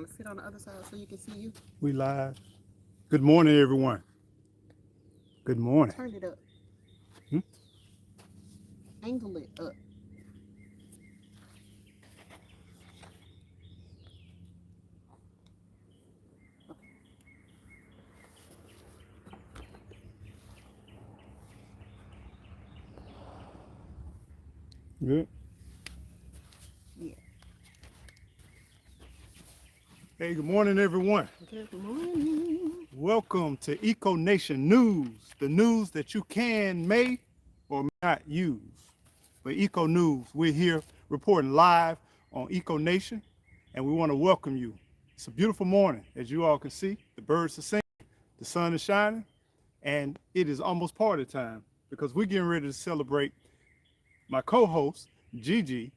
want to sit on the other side so you can see you? We live. Good morning, everyone. Good morning. Turn it up. Hmm? Angle it up. Good. Yeah. Hey, good morning, everyone. Good morning. Welcome to Eco Nation News, the news that you can, may, or may not use. But Eco News, we're here reporting live on Eco Nation, and we want to welcome you. It's a beautiful morning, as you all can see. The birds are singing, the sun is shining, and it is almost party time because we're getting ready to celebrate my co-host, Gigi.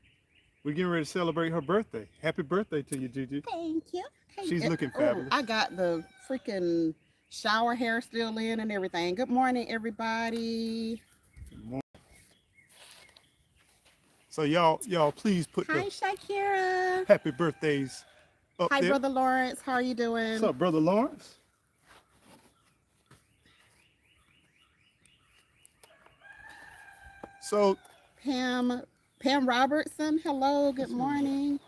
We're getting ready to celebrate her birthday. Happy birthday to you, Gigi. Thank you. She's looking fabulous. I got the freaking shower hair still in and everything. Good morning, everybody. Good morning. So y'all please put Hi, the Shakira. happy birthdays up Hi, there. Brother Lawrence. How are you doing? What's up, Brother Lawrence? So Pam Robertson. Hello. Good morning.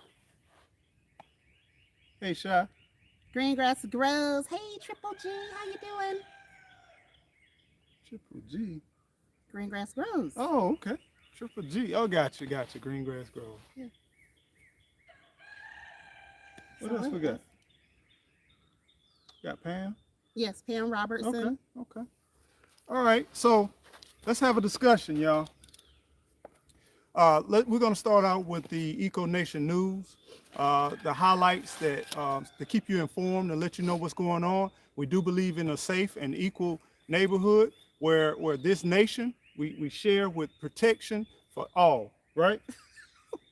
hey, Shy. Green grass grows. Hey, Triple G. How you doing? Triple G. Green grass grows. Oh, okay. Triple G. Oh, gotcha. Green Grass Grove. Yeah. What So else we got? Got Pam? Yes, Pam Robertson. Okay. All right. So let's have a discussion, y'all. We're going to start out with the Eco Nation news, the highlights that to keep you informed and let you know what's going on. We do believe in a safe and equal neighborhood where this nation, we share with protection for all, right?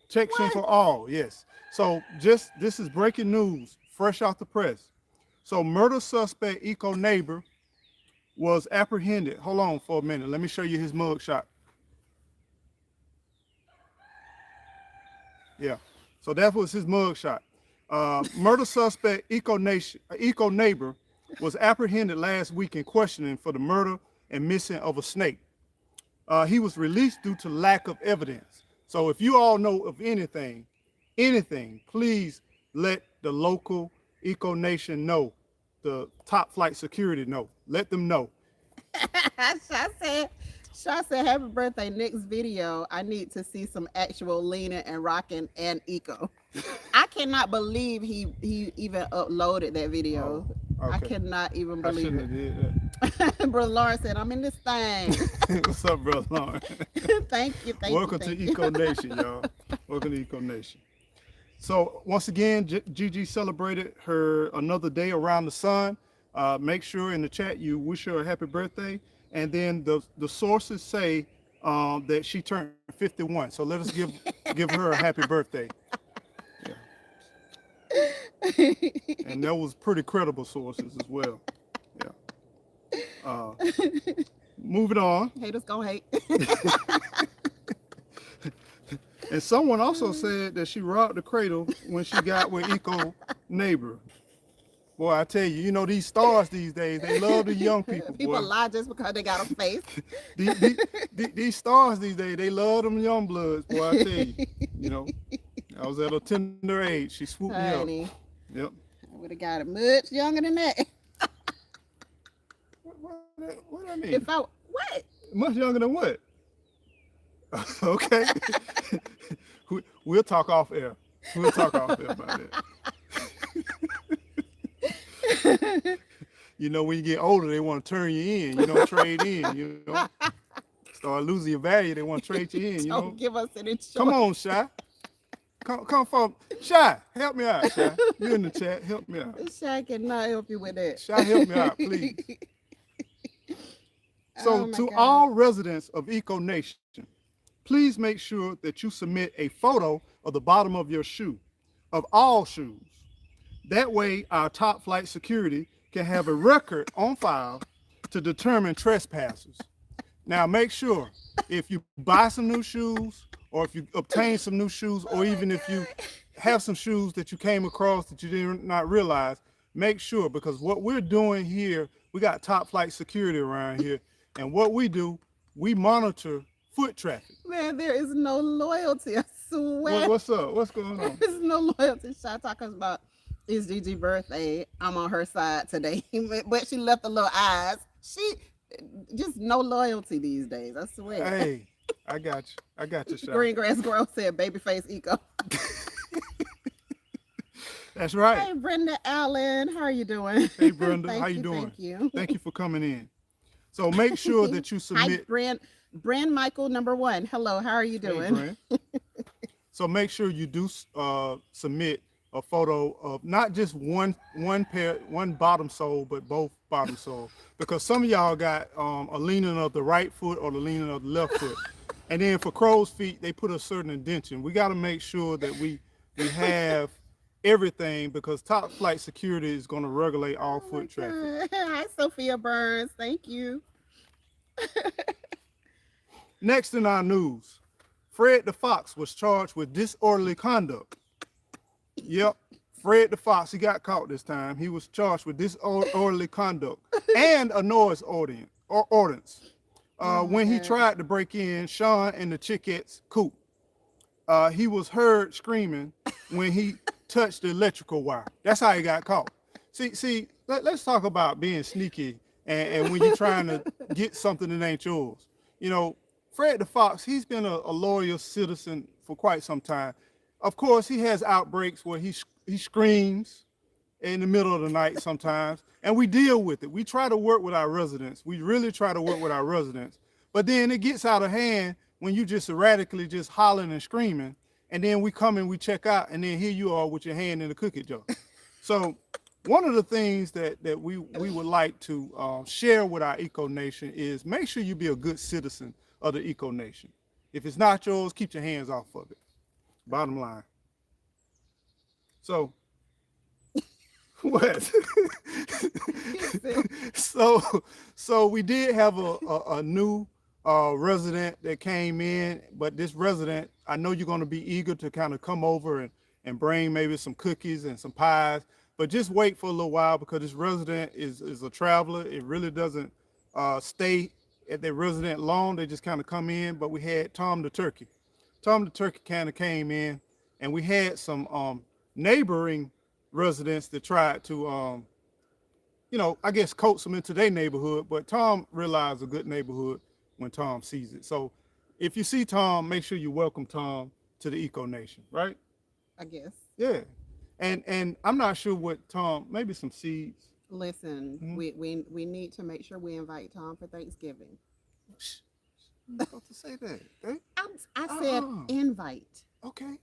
Protection for all, yes. So this is breaking news, fresh off the press. So murder suspect Eco Neighbor was apprehended. Hold on for a minute. Let me show you his mugshot. Yeah, so that was his mugshot. Murder suspect Eco Neighbor was apprehended last week in questioning for the murder and missing of a snake. He was released due to lack of evidence. So if you all know of anything, please let the local Eco Nation know, the top flight security know. Let them know. Shaw said, happy birthday. Next video, I need to see some actual leaning and rocking and eco. I cannot believe he even uploaded that video. Oh, okay. I cannot even believe I shouldn't have did it. Brother Lawrence said, I'm in this thing. What's up, Brother Lawrence? Thank you. Welcome to Eco Nation, y'all. Welcome to Eco Nation. So once again, Gigi celebrated her another day around the sun. Make sure in the chat you wish her a happy birthday. And then the sources say that she turned 51. So let us give her a happy birthday. Yeah. And that was pretty credible sources as well. Yeah. Moving on. Haters gonna hate. And someone also said that she robbed the cradle when she got with Eco Neighbor. Boy, I tell you, these stars these days, they love the young people. People lie just because they got a face. These stars these days, they love them young bloods. Boy, I tell you, I was at a tender age. She swooped me up. Yep. I would have got it much younger than that. What I mean? What? Much younger than what? Okay. We'll talk off air. We'll talk off air about that. When you get older, they want to turn you in, trade in, Start losing your value, they want to trade you in, Don't give us any choice. Come on, Shy. Come from Shy, help me out, Shy. You in the chat, help me out. Shy cannot help you with that. Shy, help me out, please. So to all residents of Eco Nation, please make sure that you submit a photo of the bottom of your shoe, of all shoes. That way, our top flight security can have a record on file to determine trespassers. Now, make sure if you buy some new shoes or if you obtain some new shoes or even if you have some shoes that you came across that you did not realize, make sure, because what we're doing here, we got top flight security around here, and what we do, we monitor foot traffic. Man, there is no loyalty. I swear. What's up? What's going on? There's no loyalty. Shy talking about it's Gigi's birthday. I'm on her side today, but she left the little eyes. She just no loyalty these days. I swear. Hey, I got you. I got you, Shy. Green Grass Girl said, "Babyface Eco." That's right. Hey, Brenda Allen, how are you doing? Hey, Brenda, Thank how you doing? Thank you. Thank you for coming in. So make sure that you submit. Hi, Brand Michael #1. Hello, how are you doing? Hey, Brand. So make sure you do submit a photo of not just one bottom sole, but both bottom sole, because some of y'all got a leaning of the right foot or the leaning of the left foot. And then for crow's feet, they put a certain indentation. We got to make sure that we have everything, because top flight security is going to regulate all foot traffic. Hi, Sophia Burns. Thank you. Next in our news, Fred the Fox was charged with disorderly conduct. Yep, Fred the Fox, he got caught this time. He was charged with disorderly conduct and a noise ordinance when he tried to break in Sean and the Chickettes' coop. He was heard screaming when he touched the electrical wire. That's how he got caught. See, let's talk about being sneaky and when you're trying to get something that ain't yours. You know, Fred the Fox, he's been a loyal citizen for quite some time. Of course, he has outbreaks where he screams in the middle of the night sometimes, and we deal with it. We try to work with our residents. We really try to work with our residents. But then it gets out of hand when you just erratically just hollering and screaming, and then we come and we check out, and then here you are with your hand in the cookie jar. So one of the things that we would like to share with our Eco Nation is make sure you be a good citizen of the Eco Nation. If it's not yours, keep your hands off of it. Bottom line. So what? so we did have a new resident that came in, but this resident, I know you're going to be eager to kind of come over and bring maybe some cookies and some pies, but just wait for a little while, because this resident is a traveler. It really doesn't stay at their resident long. They just kind of come in. But we had Tom the Turkey. Tom the Turkey kind of came in, and we had some neighboring residents that tried to, I guess coax them into their neighborhood. But Tom realized a good neighborhood when Tom sees it. So if you see Tom, make sure you welcome Tom to the Eco Nation, right? I guess. Yeah. And I'm not sure what Tom, maybe some seeds. Listen, we need to make sure we invite Tom for Thanksgiving. I'm about to say that. Eh? I said invite. Okay.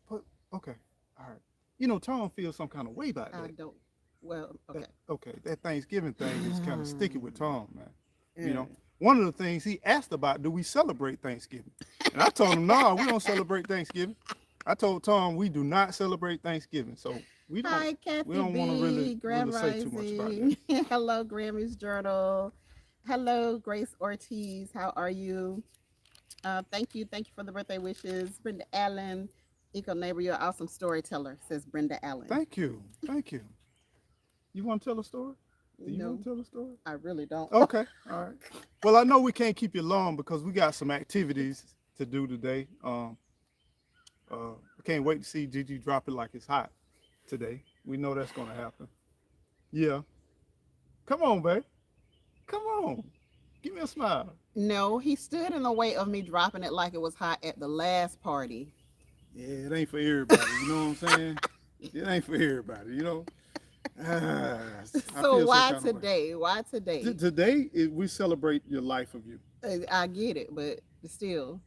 But okay. All right. Tom feels some kind of way about that. I don't. Well, okay. That Thanksgiving thing is kind of sticky with Tom, man. One of the things he asked about, do we celebrate Thanksgiving? And I told him, no, we don't celebrate Thanksgiving. I told Tom we do not celebrate Thanksgiving, so we don't. Hi, Kathy we don't want to really say too much about that. Hello, Grammys Journal. Hello, Grace Ortiz. How are you? Thank you for the birthday wishes, Brenda Allen. Eco Neighbor, you're an awesome storyteller, says Brenda Allen. Thank you. You want to tell a story? Do you want to tell a story? I really don't. Okay, all right. Well, I know we can't keep you long because we got some activities to do today. I can't wait to see Gigi drop it like it's hot today. We know that's going to happen. Yeah. Come on, babe. Come on. Give me a smile. No, he stood in the way of me dropping it like it was hot at the last party. Yeah, it ain't for everybody. You know what I'm saying? It ain't for everybody, So why today? Why today? Today, we celebrate your life of you. I get it, but still,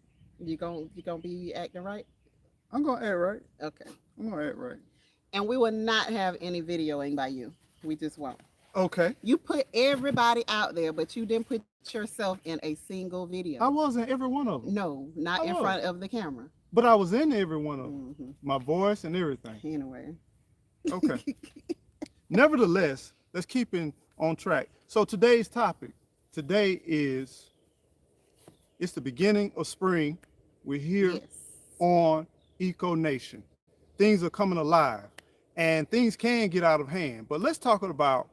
you gonna be acting right? I'm gonna act right. Okay. I'm gonna act right. And we will not have any videoing by you. We just won't. Okay. You put everybody out there, but you didn't put yourself in a single video. I wasn't every one of them. No, not in front of the camera. But I was in every one of them. Mm-hmm. My voice and everything. Anyway. Okay. Nevertheless, let's keep on track. So today's topic, it's the beginning of spring. We're here on Eco Nation. things are coming alive and things can get out of hand. But let's talk about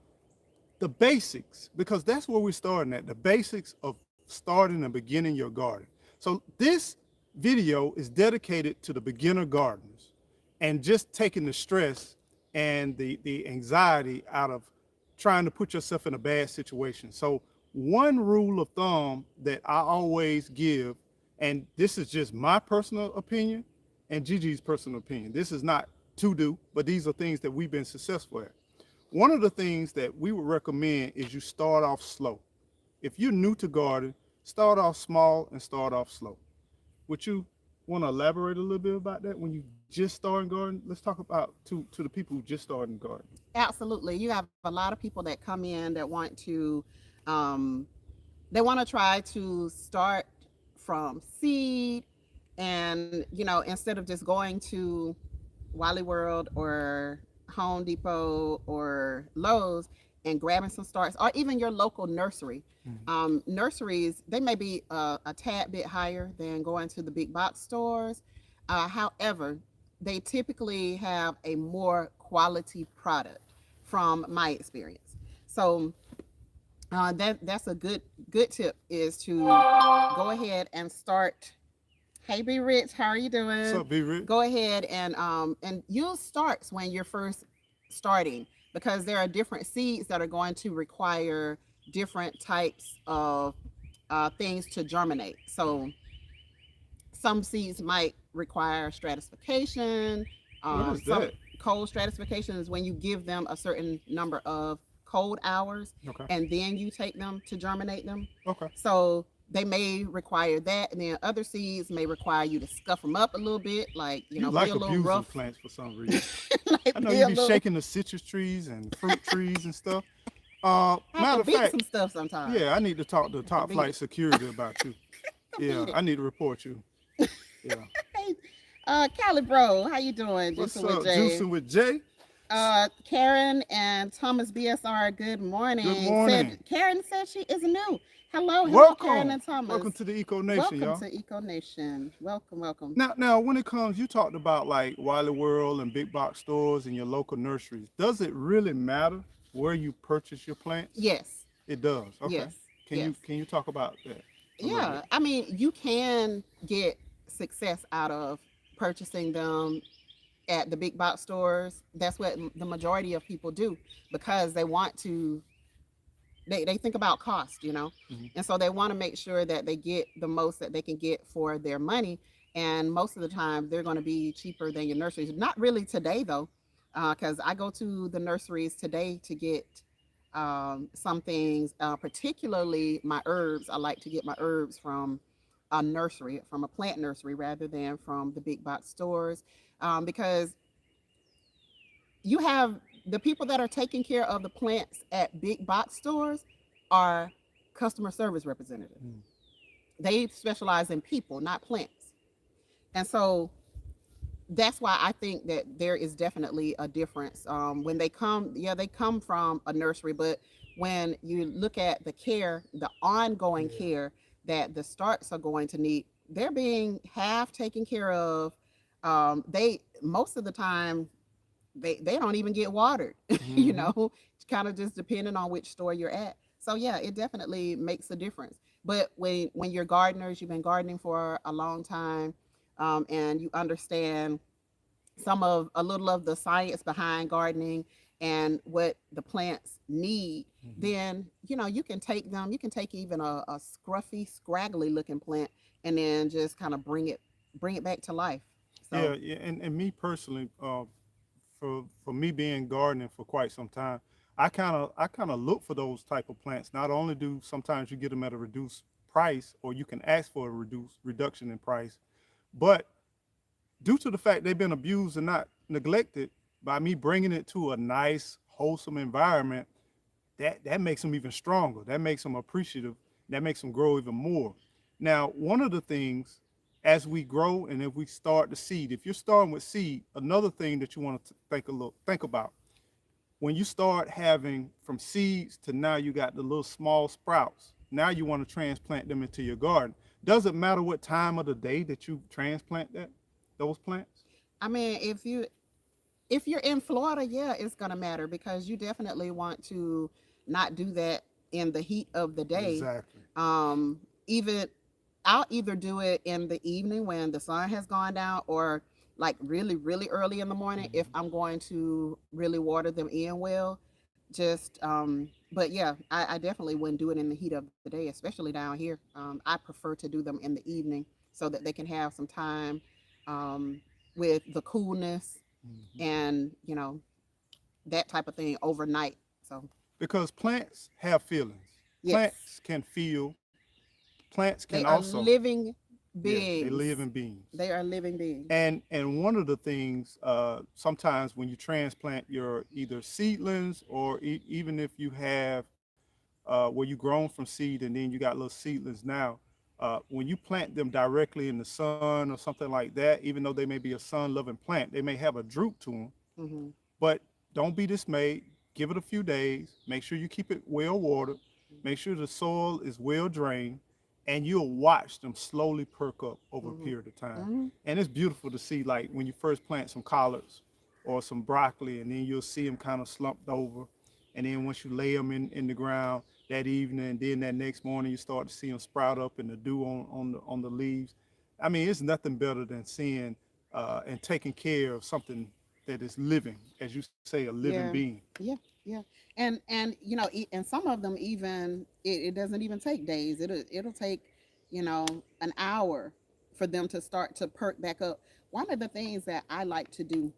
the basics, because that's where we're starting at, the basics of starting and beginning your garden. So this video is dedicated to the beginner gardeners and just taking the stress and the anxiety out of trying to put yourself in a bad situation. So one rule of thumb that I always give, and this is just my personal opinion and Gigi's personal opinion, this is not to do, but these are things that we've been successful at. One of the things that we would recommend is you start off slow. If you're new to garden, start off small and start off slow. Would you want to elaborate a little bit about that when you just starting garden? Let's talk about to the people who just starting garden. Absolutely. You have a lot of people that come in that um, want to try to start from seed, and instead of just going to Wally World or Home Depot or Lowe's and grabbing some starts, or even your local nursery. Mhm. Nurseries, they may be a tad bit higher than going to the big box stores. However, they typically have a more quality product from my experience. So that's a good tip, is to go ahead and start. Hey, Be Rich, how are you What's doing? up, B Rick? Go ahead and use starts when you're first starting, because there are different seeds that are going to require different types of things to germinate. So some seeds might require stratification. What is Some that? cold stratification is when you give them a certain number of cold hours Okay. and then you take them to germinate them. Okay. So they may require that, and then other seeds may require you to scuff them up a little bit, like You be like a little abusing rough, plants for some reason. I like know be you a be little. shaking the citrus trees and fruit trees and stuff. I have to Matter of beat fact, some stuff sometimes. yeah, I need to talk to I have to top beat flight it. security about you. Beat Yeah, it. I need to report you. Yeah. Hey, Callie Bro, how you doing? What's Juicing with up, Jay. juicing with Jay? Karen and Thomas BSR, good Good morning. morning. Karen said she is new. Hello, Karen Welcome. and Thomas. Welcome to the Eco Nation, Welcome y'all. to Eco Nation. Welcome, welcome. Now, when it comes, you talked about like Wiley World and big box stores and your local nurseries. Does it really matter where you purchase your plants? Yes, It does. Okay. yes, Can yes. you talk about that a little Yeah, bit? I mean, you can get success out of purchasing them at the big box stores. That's what the majority of people do, because they want to, they think about cost. Mhm. And so they want to make sure that they get the most that they can get for their money. And most of the time, they're going to be cheaper than your nurseries. Not really today, though, because I go to the nurseries today to get some things, particularly my herbs. I like to get my herbs from a nursery, from a plant nursery, rather than from the big box stores, because you have the people that are taking care of the plants at big box stores are customer service representatives. Mm. They specialize in people, not plants. And so that's why I think that there is definitely a difference. When they come, yeah, they come from a nursery, but when you look at the care, the ongoing Yeah. care that the starts are going to need, they're being half taken care of. They most of the time they don't even get watered. you Hmm. know kind of just depending on which store you're at. So yeah, it definitely makes a difference. But when you're gardeners, you've been gardening for a long time, and you understand a little of the science behind gardening and what the plants need, Hmm. then you can take even a scruffy, scraggly looking plant, and then just kind of bring it back to life. Yeah, So yeah, and me personally, for me being gardening for quite some time, I kind of look for those type of plants. Not only do sometimes you get them at a reduced price, or you can ask for a reduction in price, but due to the fact they've been abused and not neglected, by me bringing it to a nice, wholesome environment, that makes them even stronger. That makes them appreciative. That makes them grow even more. Now, one of the things as we grow and if we start the seed, if you're starting with seed, another thing that you want to think about, when you start having from seeds to now you got the little small sprouts. Now you want to transplant them into your garden. Doesn't matter what time of the day that you transplant those plants. I mean, if you're in Florida, yeah, it's gonna matter because you definitely want to not do that in the heat of the day. Exactly. Um, even I'll either do it in the evening when the sun has gone down, or like really, really early in the morning if Mhm. I'm going to really water them in well. But yeah, I definitely wouldn't do it in the heat of the day, especially down here. I prefer to do them in the evening so that they can have some time um, with the coolness Mhm. and that type of thing overnight. So Because plants have feelings. yes, Plants can feel. Plants can they are also, living yeah, they beings. live in beings. They are living beings. And one of the things, sometimes when you transplant your either seedlings or even if you have where you grown from seed and then you got little seedlings now, when you plant them directly in the sun or something like that, even though they may be a sun-loving plant, they may have a droop to them. Hmm. But don't be dismayed. Give it a few days. Make sure you keep it well watered. Make sure the soil is well drained, and you'll watch them slowly perk up over a Hmm. period of time. Hmm. And it's beautiful to see, like when you first plant some collards or some broccoli, and then you'll see them kind of slumped over. And then once you lay them in the ground that evening, and then that next morning you start to see them sprout up and the dew on the leaves. I mean, it's nothing better than seeing and taking care of something that is living, as you say, a living Yeah, being. yeah, yeah. And and some of them even it doesn't even take days. It'll take an hour for them to start to perk back up. One of the things that I like to do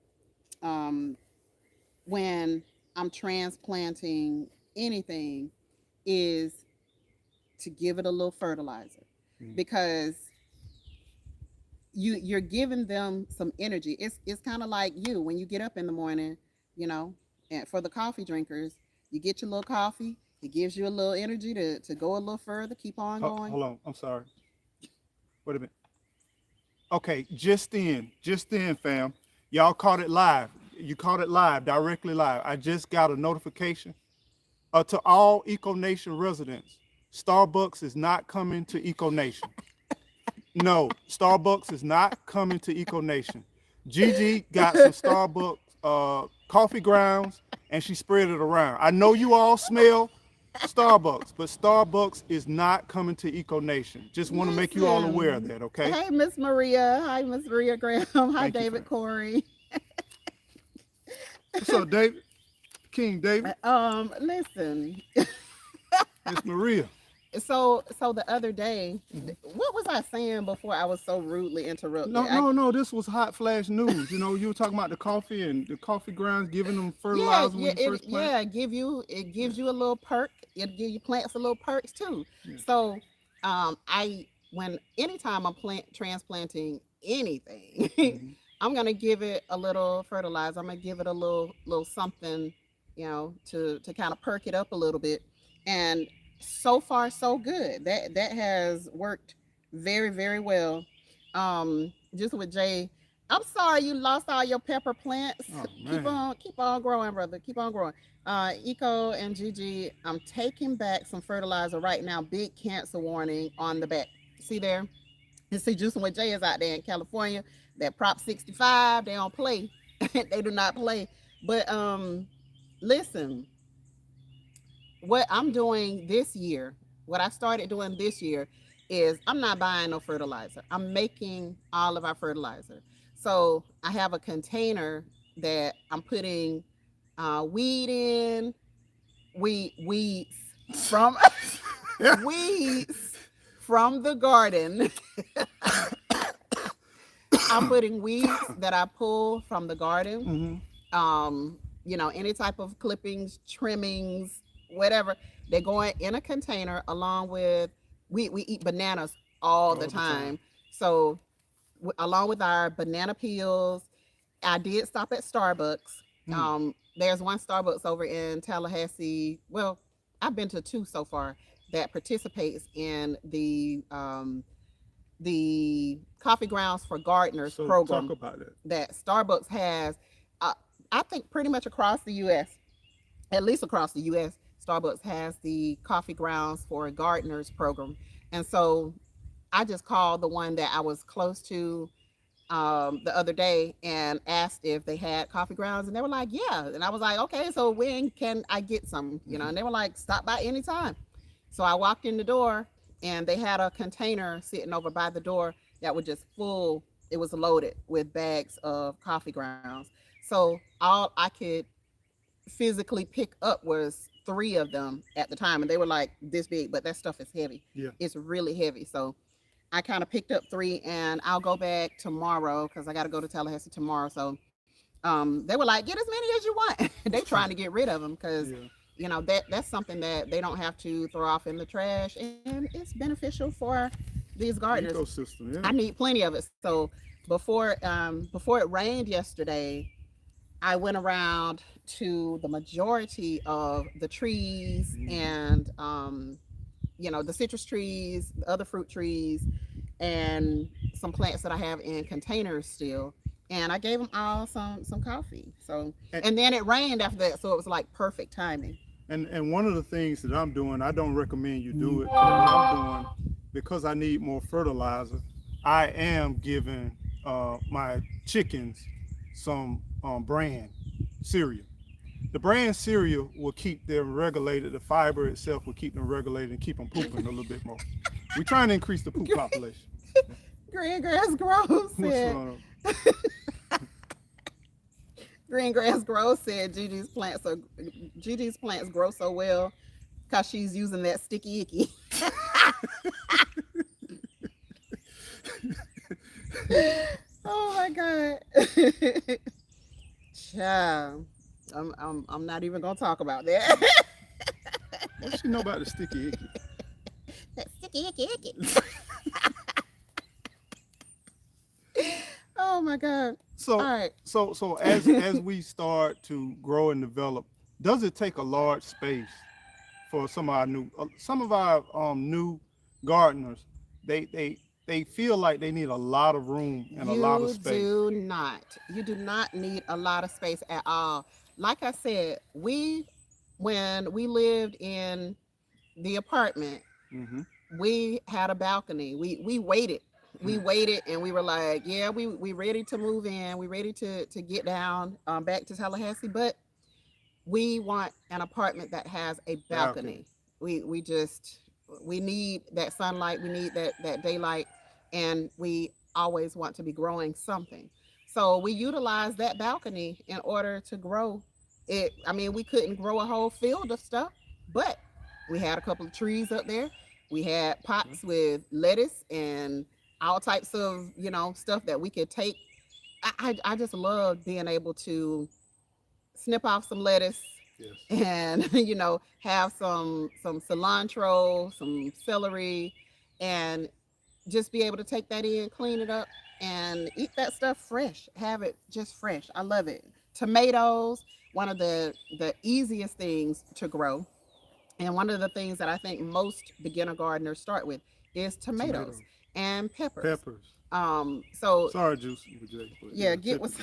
um, when I'm transplanting anything is to give it a little fertilizer, Mm. because you're giving them some energy. It's kind of like you when you get up in the morning, you know, and for the coffee drinkers, you get your little coffee. It gives you a little energy to go a little further, keep on going. Hold on, I'm sorry. Wait a minute. Okay, just then, fam. Y'all caught it live. You caught it live, directly live. I just got a notification. To all Eco Nation residents, Starbucks is not coming to Eco Nation. No, Starbucks is not coming to Eco Nation. Gigi got some Starbucks coffee grounds and she spread it around. I know you all smell Starbucks, but Starbucks is not coming to Eco Nation. Just want to make you all aware of Listen, that, okay? hey Miss Maria, hi Miss Maria Graham, hi Thank you, David fam. Corey. What's up, David? King David? Listen. Miss Maria. So the other day, Mhm. what was I saying before I was so rudely interrupted? No, no, no. This was hot flash news. You know, you were talking about the coffee and the coffee grounds, giving them Yeah, fertilizer when yeah, you first plant. it gives you a little perk. It give you plants a little perks too. Yeah. So, I when anytime I'm transplanting anything, Hmm. I'm gonna give it a little fertilizer. I'm gonna give it a little something, to kind of perk it up a little bit. And so far, so good. That has worked very, very well. Just with Jay, I'm sorry you lost all your pepper plants. Oh Keep man. on, keep on growing, brother. Keep on growing. Eco and Gigi, I'm taking back some fertilizer right now. Big cancer warning on the back. See there? And see, just when Jay is out there in California, that Prop 65, they don't play. They do not play. But listen, what I'm doing this year, what I started doing this year is I'm not buying no fertilizer. I'm making all of our fertilizer. So I have a container that I'm putting weed in, weeds from weeds from the garden. I'm putting weeds that I pull from the garden. Hmm. Any type of clippings, trimmings, whatever. They're going in a container along with we eat bananas all the All the time. time. So along with our banana peels, I did stop at Starbucks. Mm. There's one Starbucks over in Tallahassee. Well, I've been to two so far that participates in the Coffee Grounds for Gardeners So talk program about that. that Starbucks has. Uh, I think pretty much across the U.S., at least across the U.S., Starbucks has the Coffee Grounds for Gardeners program. And so I just called the one that I was close to. the other day and asked if they had coffee grounds, and they were like, "Yeah." And I was like, "Okay, so when can I get some?" You know, Mhm. and they were like, "Stop by anytime." So I walked in the door, and they had a container sitting over by the door that was just full. It was loaded with bags of coffee grounds. So all I could physically pick up was three of them at the time, and they were like this big, but that stuff is heavy. Yeah. It's really heavy. So I kind of picked up three, and I'll go back tomorrow because I got to go to Tallahassee tomorrow. So they were like, get as many as you want. They trying to get rid of them because Yeah. that's something that they don't have to throw off in the trash, and it's beneficial for these The gardeners. ecosystem. I Yeah. need plenty of it. So before it rained yesterday, I went around to the majority of the trees Hmm. and the citrus trees, the other fruit trees, and some plants that I have in containers still. And I gave them all some coffee. So, And, and then it rained after that, so it was like perfect timing. and one of the things that I'm doing, I don't recommend you do it, but what I'm doing, because I need more fertilizer, I am giving my chickens some brand cereal. The brand cereal will keep them regulated. The fiber itself will keep them regulated and keep them pooping a little bit more. We're trying to increase the poop population. Green Grass Grove What's said, going on? Green Grass Grove said Gigi's plants grow so well because she's using that sticky icky. Oh my god. Child. I'm not even gonna talk about that. What does she know about the sticky icky? That sticky icky icky. Oh my god. All So, right. so as we start to grow and develop, does it take a large space for some of our new gardeners? They feel like they need a lot of room and a lot of You space. do not. You do not need a lot of space at all. Like I said, when we lived in the apartment, Hmm. we had a balcony. We waited. We waited and we were like, yeah, we ready to move in. We ready to get down back to Tallahassee, but we want an apartment that has a Balcony. balcony. We need that sunlight, we need that daylight, and we always want to be growing something. So we utilize that balcony in order to grow it. I mean, we couldn't grow a whole field of stuff, but we had a couple of trees up there. We had pots with lettuce and all types of stuff that we could take. I just love being able to snip off some lettuce Yes. and have some cilantro, some celery, and just be able to take that in, clean it up, and eat that stuff fresh. Have it just fresh. I love it. Tomatoes, one of the easiest things to grow, and one of the things that I think most beginner gardeners start with is tomatoes Tomatoes. and peppers. Peppers. So Sorry, Juice Jay, but yeah, yeah, get what's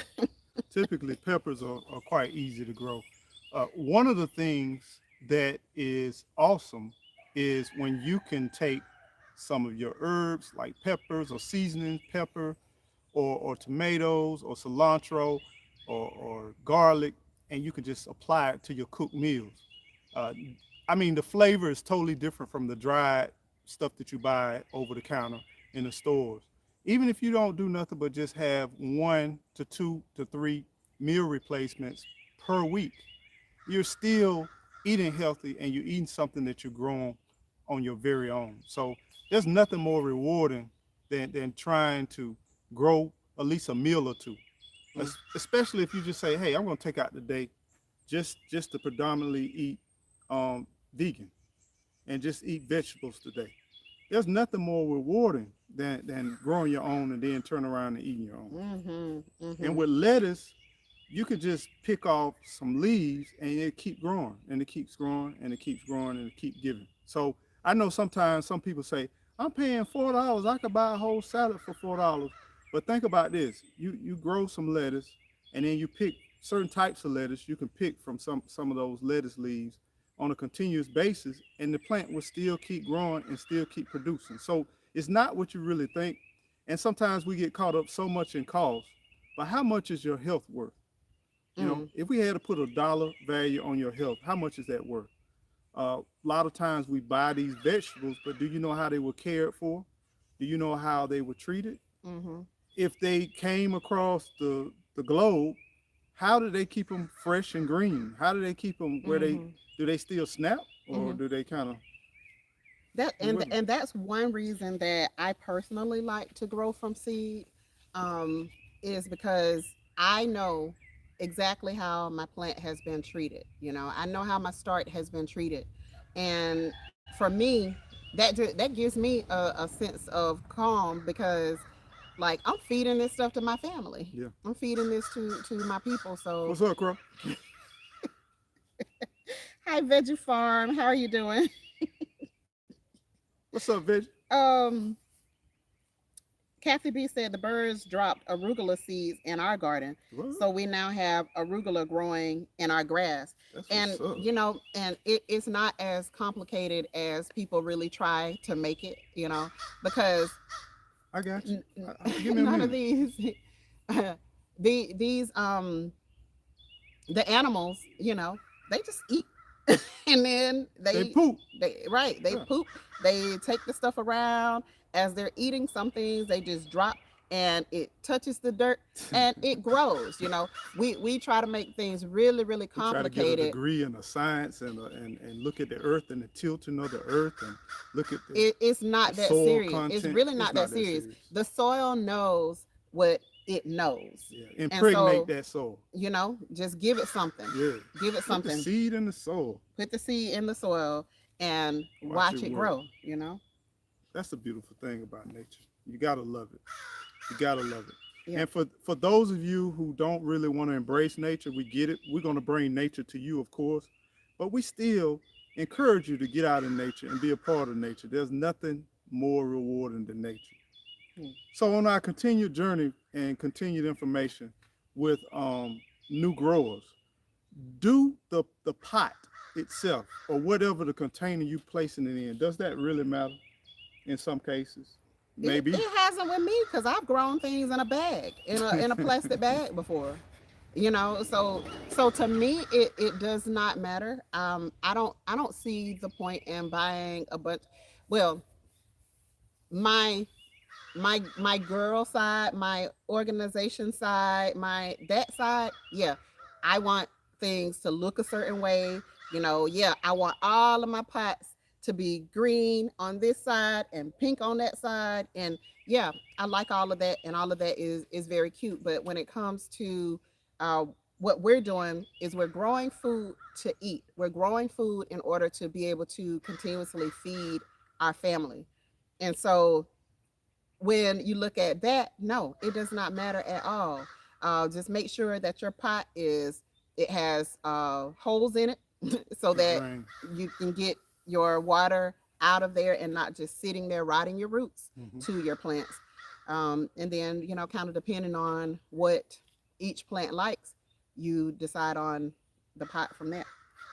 typically peppers are quite easy to grow. One of the things that is awesome is when you can take some of your herbs like peppers or seasoning pepper or tomatoes or cilantro or garlic, and you can just apply it to your cooked meals. Uh, I mean, the flavor is totally different from the dried stuff that you buy over the counter in the stores. Even if you don't do nothing but just have 1 to 2 to 3 meal replacements per week, you're still eating healthy and you're eating something that you're growing on your very own. So there's nothing more rewarding than trying to grow at least a meal or two, especially if you just say, hey, I'm going to take out the day just to predominantly eat vegan and just eat vegetables today. There's nothing more rewarding than growing your own and then turn around and eating your own. And mm-hmm. with lettuce, you could just pick off some leaves and it keep growing and it keeps growing and it keeps growing and it keep giving. So I know sometimes some people say, I'm paying $4. I could buy a whole salad for $4. But think about this. You grow some lettuce and then you pick certain types of lettuce. You can pick from some of those lettuce leaves on a continuous basis, and the plant will still keep growing and still keep producing. So it's not what you really think. And sometimes we get caught up so much in cost, but how much is your health worth? You know, Mm, if we had to put a dollar value on your health, how much is that worth? A lot of times we buy these vegetables, but do you know how they were cared for? Do you know how they were treated? mm-hmm, If they came across the globe, how do they keep them fresh and green? How do they keep them where they mm-hmm, do they still snap or mm-hmm. do they kind of That be with them? and that's one reason that I personally like to grow from seed, um, is because I know exactly how my plant has been treated. You know, I know how my start has been treated, and for me, that gives me a sense of calm because, like, I'm feeding this stuff to my family. Yeah. I'm feeding this to my people. So, What's up, Crow? hi, Veggie Farm. How are you doing? What's up, Veg? Um, Kathy B said the birds dropped arugula seeds in our garden. What? So we now have arugula growing in our grass. That's what's And, up. and it's not as complicated as people really try to make it, because I got you. n- n- Give me a none of minute. these, these the animals, they just eat. And then They they poop. they right, they Yeah. poop. They take the stuff around as they're eating. Some things they just drop and it touches the dirt and it grows. We try to make things really, really We try to get a complicated. degree in the science and look at the earth and the tilting of the earth and look at It's the not that soil serious. It's content. really It's not not that that serious. serious. The soil knows what it knows. Yeah. And Impregnate so, that soil. just give it something. Yeah. Give it Put the something. seed in the soil. Put the seed in the soil and Watch it watch it work. grow. That's the beautiful thing about nature. You gotta love it. You gotta love it. Yeah. And for those of you who don't really want to embrace nature, we get it. We're gonna bring nature to you, of course, but we still encourage you to get out in nature and be a part of nature. There's nothing more rewarding than nature. Hmm. So on our continued journey and continued information with new growers, do the pot itself or whatever the container you placing it in, does that really matter in some cases? It, Maybe. it hasn't with me because I've grown things in a bag, in a plastic bag before. So to me it does not matter. I don't see the point in buying a bunch. Well, my my girl side, my organization side, my that side, yeah. I want things to look a certain way. Yeah, I want all of my pots to be green on this side and pink on that side. And yeah, I like all of that, and all of that is very cute. But when it comes to uh what we're doing is we're growing food to eat. We're growing food in order to be able to continuously feed our family. And so when you look at that, no, it does not matter at all. Just make sure that your pot it has holes in it so It that drains. you can get your water out of there and not just sitting there rotting your roots Hmm. to your plants. And then, kind of depending on what each plant likes, you decide on the pot from that.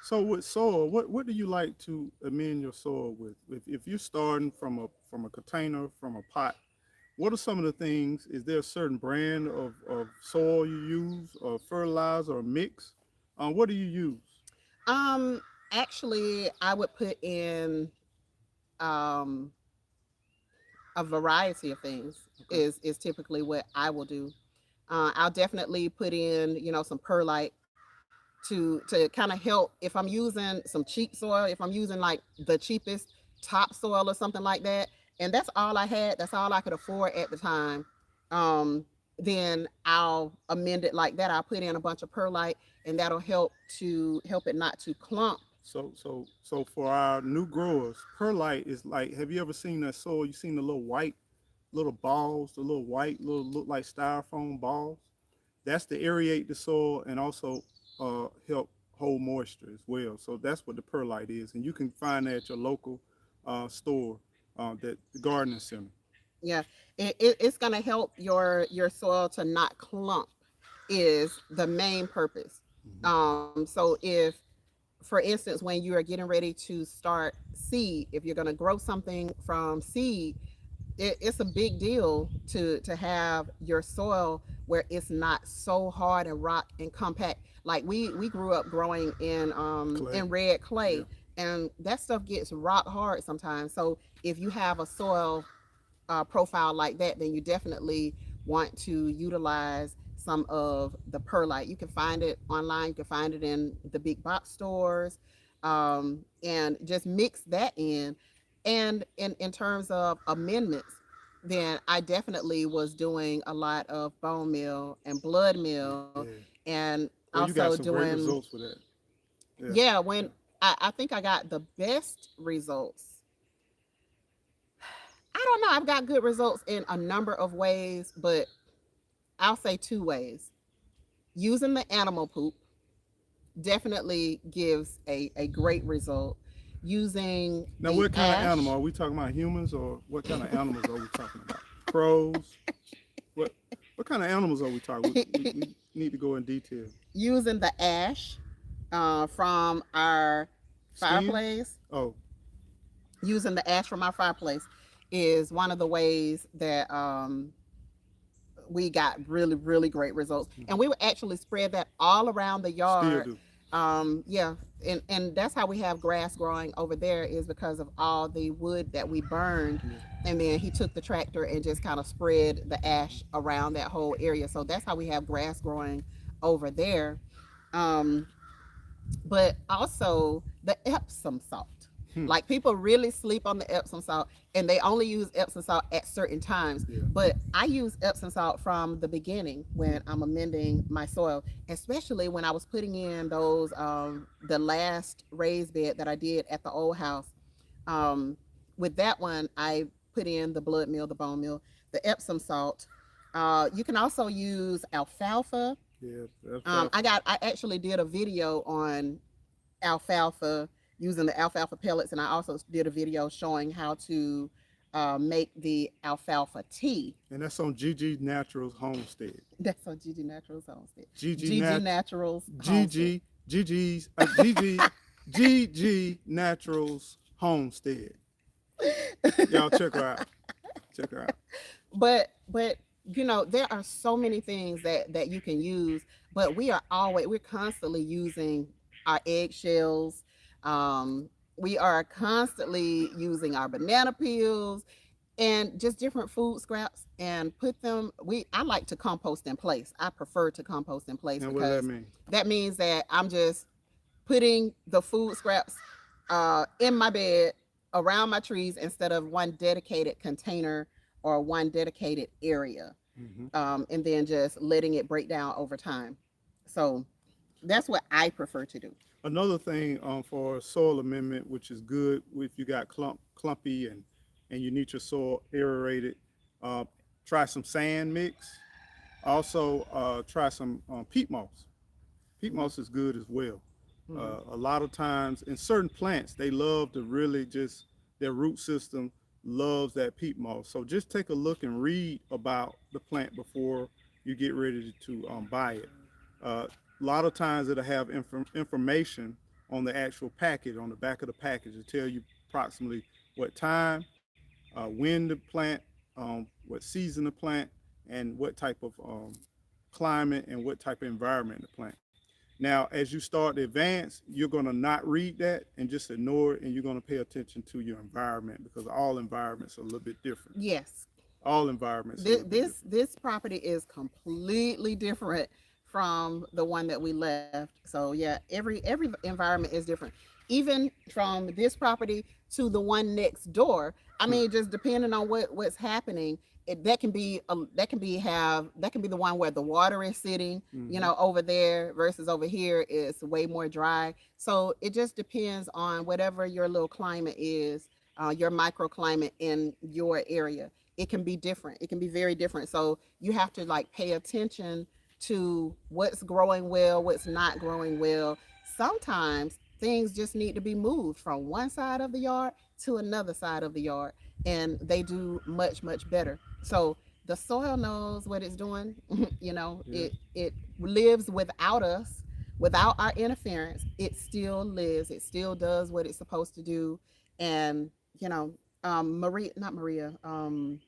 So with soil, what do you like to amend your soil with? If you're starting from a container, from a pot, what are some of the things? Is there a certain brand of soil you use, or fertilizer, or mix? What do you use? Um, Actually, I would put in um a variety of things Okay. is typically what I will do. I'll definitely put in, some perlite to kind of help if I'm using some cheap soil, if I'm using like the cheapest topsoil or something like that, and that's all I had, that's all I could afford at the time. Um, then I'll amend it like that. I'll put in a bunch of perlite, and that'll help it not to clump. So for our new growers, perlite is like. Have you ever seen that soil? You seen the little white little balls, the little white little look like styrofoam balls? That's to aerate the soil and also help hold moisture as well. So that's what the perlite is, and you can find that at your local store, that the gardening center. Yeah, it's gonna help your soil to not clump is the main purpose. Hmm. So if, for instance, when you are getting ready to start seed, if you're going to grow something from seed, it's a big deal to have your soil where it's not so hard and rock and compact. Like we grew up growing Clay. in red Yeah. clay, and that stuff gets rock hard sometimes. So if you have a soil profile like that, then you definitely want to utilize some of the perlite. You can find it online. You can find it in the big box stores, and just mix that in. And in terms of amendments, then I definitely was doing a lot of bone meal and blood meal, Yeah. and Well, you also got some great doing, results with that. Yeah. yeah, Yeah. when I think I got the best results. I don't know. I've got good results in a number of ways, but I'll say two ways. Using the animal poop definitely gives a great result. Using Now, the what kind of animal ash, are we talking about? Humans, or what kind of animals are we talking about? Crows. What what kind of animals are we talking? We need to go in detail. using the ash from our Skin. fireplace, Oh, using the ash from our fireplace is one of the ways that we got really really great results, and we would actually spread that all around the still yard. do. Yeah, and that's how we have grass growing over there, is because of all the wood that we burned. Yeah. And then he took the tractor and just kind of spread the ash around that whole area, so that's how we have grass growing over there. um but also the Epsom salt. Hmm. Like, people really sleep on the Epsom salt, and they only use Epsom salt at certain times. Yeah. But I use Epsom salt from the beginning when I'm amending my soil, especially when I was putting in those the last raised bed that I did at the old house. Um, with that one, I put in the blood meal, the bone meal, the Epsom salt. You can also use alfalfa. Yeah. Alfalfa. I actually did a video on alfalfa, using the alfalfa pellets, and I also did a video showing how to make the alfalfa tea. And that's on GG Naturals Homestead. That's on Gigi Naturals Homestead. GG Gigi Nat Naturals Homestead. GG GG's GG Naturals Homestead. Y'all check her out. Check her out. But there are so many things that you can use, but we're constantly using our eggshells. We are constantly using our banana peels and just different food scraps, and put them we I like to compost in place. I prefer to compost in place, And what does that because mean? that means that I'm just putting the food scraps in my bed around my trees, instead of one dedicated container or one dedicated area, Hmm. and then just letting it break down over time. So that's what I prefer to do. Another thing for soil amendment, which is good if you got clumpy and you need your soil aerated, uh, try some sand mix. Also, try some peat moss. Peat moss is good as well. Mm-hmm. A lot of times in certain plants, they love to really just, their root system loves that peat moss. So just take a look and read about the plant before you get ready to buy it. A lot of times it'll have information on the actual package, on the back of the package, to tell you approximately what time, when to plant, what season to plant, and what type of climate and what type of environment to plant. Now, as you start to advance, you're going to not read that and just ignore it, and you're going to pay attention to your environment, because all environments are a little bit different. Yes, All environments are a this little bit this different. this property is completely different from the one that we left. So yeah, every environment is different, even from this property to the one next door. I Hmm. mean, just depending on what's happening, that can be that can be the one where the water is sitting, Hmm. over there, versus over here is way more dry. So it just depends on whatever your little climate is, your microclimate in your area. It can be different. It can be very different. So you have to like pay attention to what's growing well, what's not growing well. Sometimes things just need to be moved from one side of the yard to another side of the yard, and they do much much better. So the soil knows what it's doing. Yeah. It lives without us, without our interference. It still lives. It still does what it's supposed to do, and you know Maria, not Maria. Who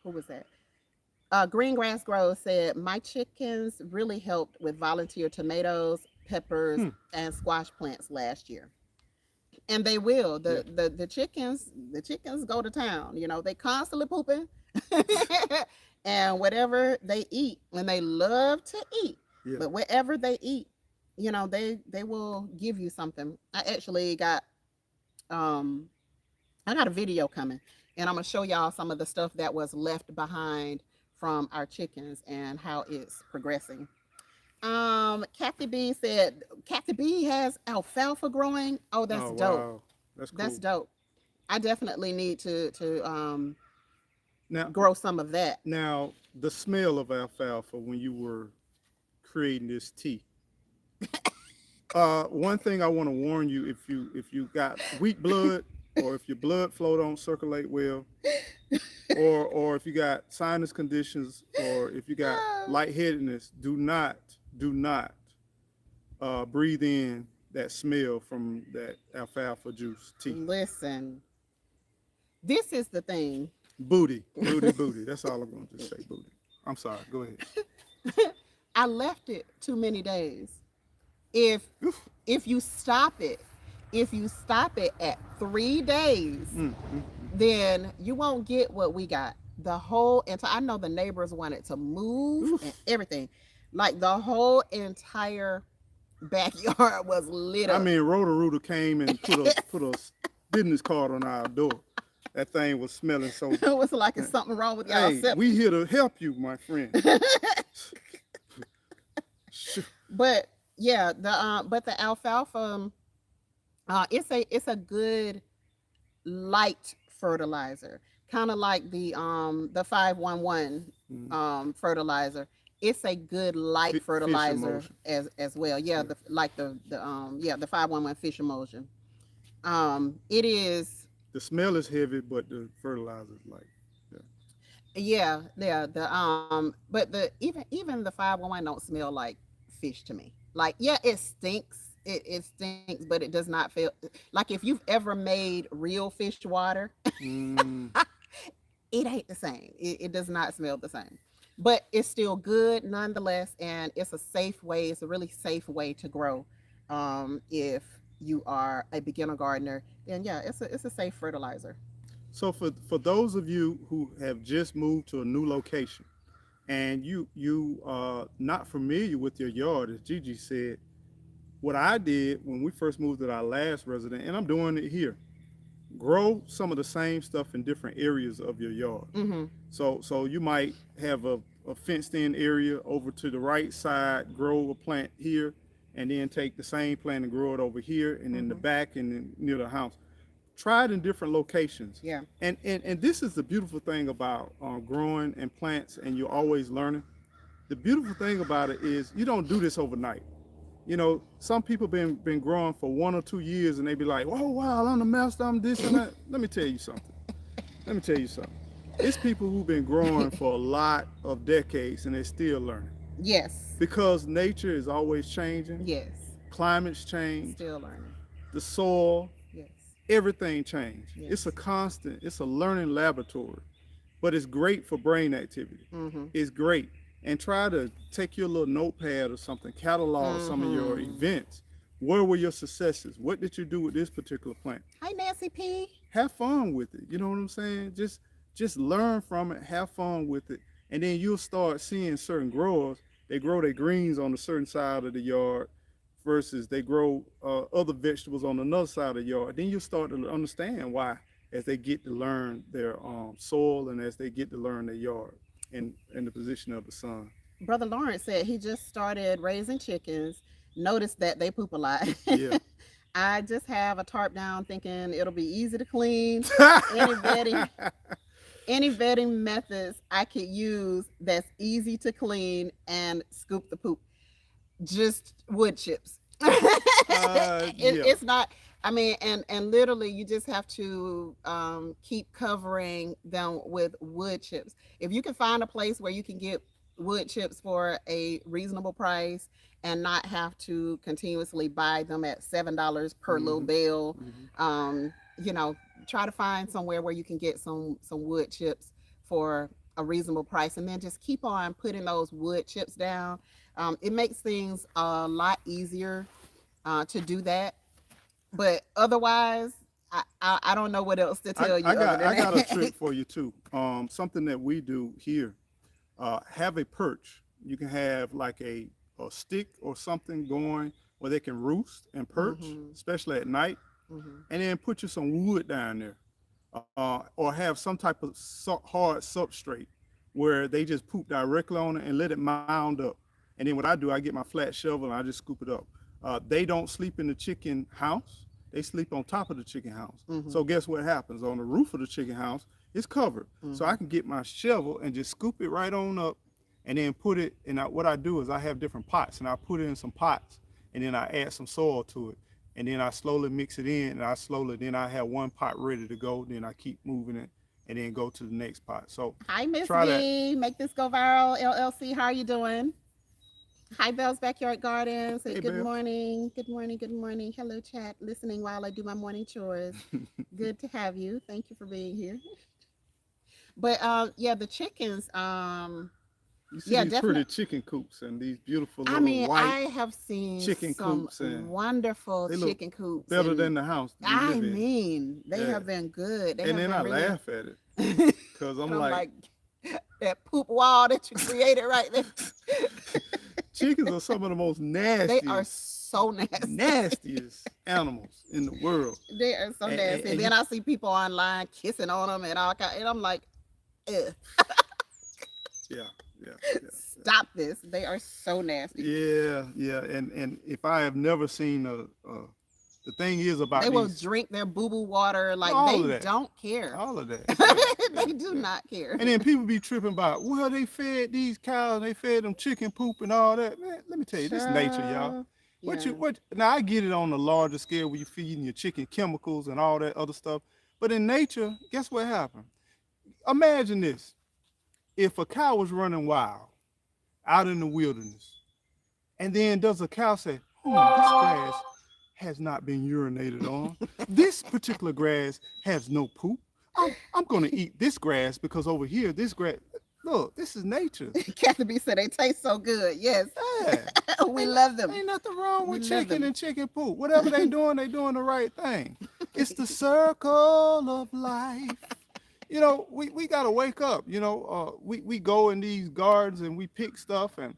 was that? Green Grass Grove said my chickens really helped with volunteer tomatoes, peppers, Hmm. and squash plants last year. And they will. Yeah. The chickens go to town. They constantly pooping, and whatever they eat, and they love to eat. Yeah. But whatever they eat, they will give you something. Um I got a video coming, and I'm gonna show y'all some of the stuff that was left behind from our chickens and how it's progressing. Kathy B has alfalfa growing. Oh, that's Oh dope. wow, that's That's cool. dope. I definitely need to Now, grow some of that. now the smell of alfalfa when you were creating this tea. One thing I want to warn you: if you got weak blood, or if your blood flow don't circulate well, or if you got sinus conditions, or if you got lightheadedness, do not breathe in that smell from that alfalfa juice tea. Listen, this is the thing. Booty, booty, booty. That's all I'm going to just say. Booty. I'm sorry. Go ahead. I left it too many days. If Oof. if you stop it, if you stop it at 3 days, Mm, mm. then you won't get what we got. The whole entire, I know the neighbors wanted to move and Oof. everything. Like the whole entire backyard was lit I up. mean, Roto-Rooter came and put a business card on our door. That thing was smelling so. It was like it's something wrong with y'all Hey, we septic. here to help you, my friend. But yeah, the alfalfa, it's a good light fertilizer, kind of like the 511 Mm. fertilizer. It's a good light Fish fertilizer emulsion. as well. Yeah, Yeah. the 511 fish emulsion. It is. The smell is heavy, but the fertilizer is light. Yeah. Yeah, but even the 511 don't smell like fish to me. Like, yeah, it stinks. It stinks, but it does not feel like, if you've ever made real fish water, Mm. it ain't the same. It does not smell the same. But it's still good nonetheless, and it's a safe way. It's a really safe way to grow. If you are a beginner gardener, then yeah, it's a safe fertilizer. So for those of you who have just moved to a new location and you are not familiar with your yard, as Gigi said, what I did when we first moved to our last resident, and I'm doing it here, grow some of the same stuff in different areas of your yard. Mm-hmm. So you might have a fenced in area over to the right side, grow a plant here, and then take the same plant and grow it over here, and in the Mm-hmm. back and then near the house. Try it in different locations. Yeah. And this is the beautiful thing about growing and plants, and you're always learning. The beautiful thing about it is you don't do this overnight. Some people been growing for 1 or 2 years, and they be like, "Oh wow, I'm the master, I'm this and that." Let me tell you something. Let me tell you something. It's people who've been growing for a lot of decades, and they're still learning Yes. because nature is always changing. Yes. Climates change, Still learning. the soil, Yes. everything change. It's a Yes. constant. It's a learning laboratory, but it's great for brain activity. Mm-hmm. It's great. And try to take your little notepad or something, catalog some of your Mm-hmm. events. Where were your successes? What did you do with this particular plant? Hi, Nancy P. Have fun with it. You know what I'm saying? Just learn from it, have fun with it, and then you'll start seeing certain growers. They grow their greens on a certain side of the yard versus they grow other vegetables on another side of the yard. Then you'll start to understand why as they get to learn their soil and as they get to learn their yard and the position of the sun. Brother Lawrence said he just started raising chickens. Noticed that they poop a lot. Yeah. I just have a tarp down, thinking it'll be easy to clean. Any vetting, any vetting methods I could use that's easy to clean and scoop the poop. Just wood chips. Yeah. It's not. I mean, and literally, you just have to keep covering them with wood chips. If you can find a place where you can get wood chips for a reasonable price and not have to continuously buy them at $7 per little Hmm. bale, Hmm. um, you know, try to find somewhere where you can get some wood chips for a reasonable price, and then just keep on putting those wood chips down. It makes things a lot easier to do that. But otherwise, I don't know what else to I, tell I you other got than I got a that. trick for you too. Something that we do here. Have a perch. You can have like a stick or something going where they can roost and perch, Hmm. especially at night, Hmm. and then put you some wood down there, or have some type of hard substrate where they just poop directly on it and let it mound up. And then what I do, I get my flat shovel and I just scoop it up. They don't sleep in the chicken house. They sleep on top of the chicken house. Hmm. So guess what happens? On the roof of the chicken house, it's covered. So I Hmm. can get my shovel and just scoop it right on up and then put it, and what I do is I have different pots and I put it in some pots and then I add some soil to it. And then I slowly mix it in and then I have one pot ready to go. Then I keep moving it and then go to the next pot. So Hi, Miss try that. V. Make this go viral. LLC. How are you doing? Hi, Bell's Backyard Garden. Say Hey, good Bill. morning. Good morning. Good morning. Hello, chat. Listening while I do my morning chores. Good to have you. Thank you for being here. But yeah, the chickens. You see Yeah, these pretty definitely. chicken coops and these beautiful I little mean, white I have seen chicken some coops, and wonderful they look chicken coops, better and than the house we I live in. mean, they Yeah. have been good. They And have then I been really. laugh at it And because I'm I'm like, like, that poop wall that you created right there. chickens are some of the most They are nastiest, so nasty. nastiest animals in the world. They are so nasty. And And you, then I see people online kissing on them and all kind, and I'm like, ugh, yeah, yeah, yeah. stop this. They are so nasty. Yeah, yeah, and if I have never seen the thing is They about will these, drink their boo boo water like all they of that, don't care. all of that, yeah, yeah, They do yeah. not care. And then people be tripping about, well, they fed these cows, they fed them chicken poop and all that. Man, let me tell you, this nature, y'all. Sure. Yeah. What now I get it on a larger scale where you're feeding your chicken chemicals and all that other stuff. But in nature, guess what happened? Imagine this. If a cow was running wild out in the wilderness, and then does a cow say, this grass has not been urinated on. This particular grass has no poop. I'm going to eat this grass because over here, this grass, look, this is nature. Kathy B said they taste so good. Yes. Yeah. We Ain't, love them. ain't nothing wrong We with love chicken them. and chicken poop. Whatever they doing the right thing. It's the circle of life. We got to wake up. We go in these gardens and we pick stuff, and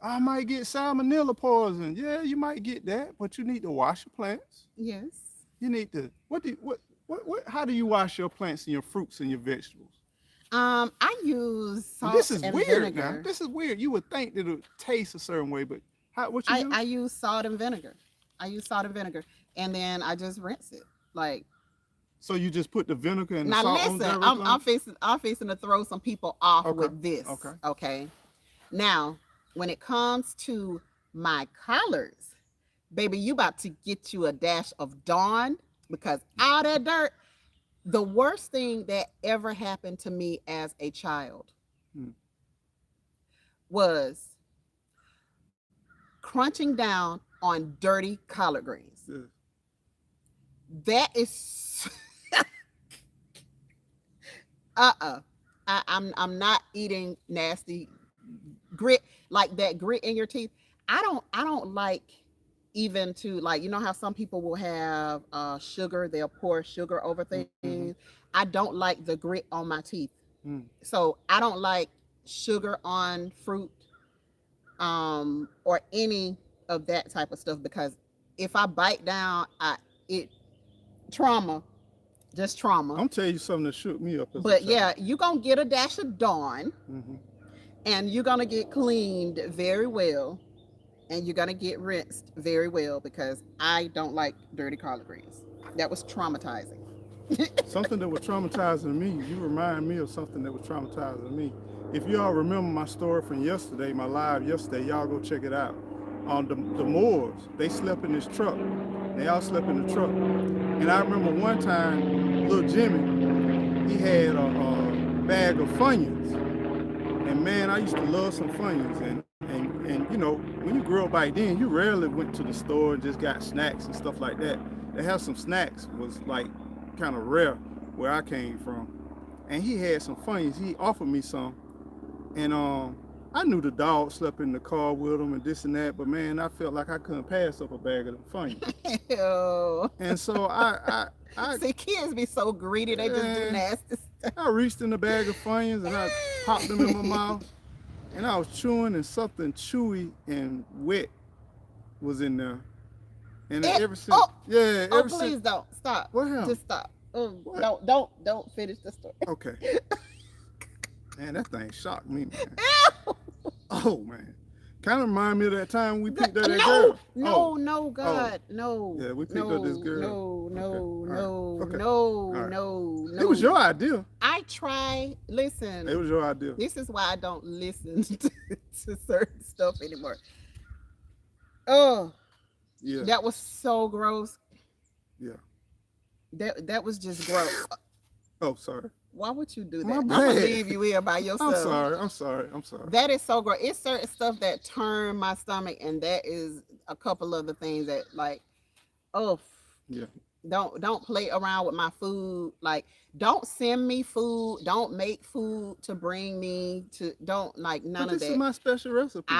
I might get salmonella poison. Yeah, you might get that, but you need to wash your plants. Yes. You need to, how do you wash your plants and your fruits and your vegetables? I use And this salt is and weird now. vinegar. This is weird. You would think that it would taste a certain way, but what you I use? use salt and vinegar. I use salt and vinegar, and then I just rinse it. Like, So you just put the vinegar and the now, salt on listen, directly on? I'm facing to throw some people off Okay. with this. Okay. Okay. Now, when it comes to my colors, baby, you about to get you a dash of Dawn, because all that dirt. The worst thing that ever happened to me as a child Hmm. was crunching down on dirty collard greens. Yeah. That is uh-uh. I'm not eating nasty grit, like that grit in your teeth. I don't like, even to, like, you know how some people will have sugar, they'll pour sugar over things. Mm-hmm. I don't like the grit on my teeth. Mm. So I don't like sugar on fruit, or any of that type of stuff, because if I bite down, it trauma, just trauma. I'm telling you something that shook me up as a But child. yeah, you're gonna get a dash of Dawn, Mm-hmm. and you're gonna get cleaned very well, and you're gonna get rinsed very well, because I don't like dirty collard greens. That was traumatizing. Something that was traumatizing me. You remind me of something that was traumatizing me. If y'all remember my story from yesterday, my live yesterday, y'all go check it out. On the Moors, they slept in this truck. They all slept in the truck. And I remember one time, little Jimmy, he had a bag of Funyuns. And man, I used to love some Funyuns. And when you grew up back then, you rarely went to the store and just got snacks and stuff like that. They have some snacks was like kind of rare where I came from. And he had some Funyuns. He offered me some, and I knew the dog slept in the car with him and this and that, but man, I felt like I couldn't pass up a bag of them Funyuns. Ew. And so I See, kids be so greedy, they just do and nasty stuff. I reached in the bag of Funyuns and I popped them in my mouth, and I was chewing, and something chewy and wet was in there. And It, ever since, oh, yeah, oh, ever please since, don't stop. what happened? Just stop. Oh, What? don't finish the story. Okay. Man, that thing shocked me, man. Ew. Oh man, kind of remind me of that time we picked up that No, girl. no, Oh, no, God, no. yeah, we picked no, up this girl. No, no, Okay. All right. no, Okay. no, All right. no, no. It was your idea. I try. Listen, It was your idea. this is why I don't listen to certain stuff anymore. Oh, Yeah, that was so gross. yeah. That was just gross. Oh, sorry. Why would you do My that? I'm gonna bad. leave you here by yourself. I'm sorry. I'm sorry. I'm sorry. That is so gross. It's certain stuff that turn my stomach, and that is a couple of the things that like, oh, Yeah. don't play around with my food. Like, don't send me food. Don't make food to bring me to. Don't like none But of this is that. my special recipe.